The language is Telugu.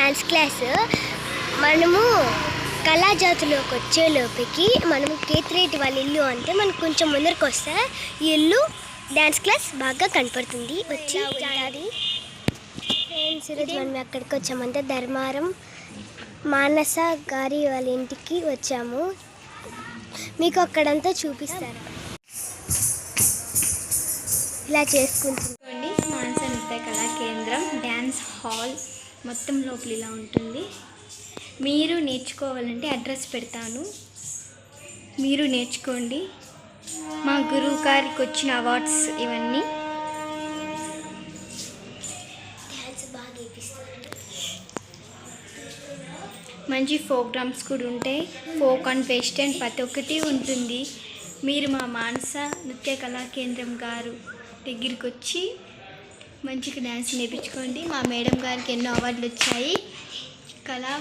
Dance class. మనము కళాజాతిలోకి వచ్చేలోపుకి మనము కేతిరెడ్డి వాళ్ళ ఇల్లు అంటే మనకు కొంచెం ముందరికి వస్తే ఈ ఇల్లు డ్యాన్స్ క్లాస్ బాగా కనపడుతుంది. వచ్చి ఉంటుంది. ఫ్రెండ్స్, ఈరోజు మనం ఎక్కడికి వచ్చామంటే ధర్మారం మానస గారి వాళ్ళ ఇంటికి వచ్చాము. మీకు అక్కడంతా చూపిస్తారు. ఇలా చేసుకుంటుంది. మానస నృత్య కళా కేంద్రం డ్యాన్స్ హాల్ మొత్తం లోపల ఇలా ఉంటుంది. మీరు నేర్చుకోవాలంటే అడ్రస్ పెడతాను, మీరు నేర్చుకోండి. మా గురువు గారికి వచ్చిన అవార్డ్స్ ఇవన్నీ. మంచి ప్రోగ్రామ్స్ కూడా ఉంటాయి. ఫోక్ అండ్ వెస్టర్న్ ప్రతి ఒక్కటి ఉంటుంది. మీరు మా మానస నృత్య కళా కేంద్రం గారు దగ్గరికి వచ్చి మంచిగా డ్యాన్స్ నేర్పించుకోండి. మా మేడం గారికి ఎన్నో అవార్డులు వచ్చాయి. కళా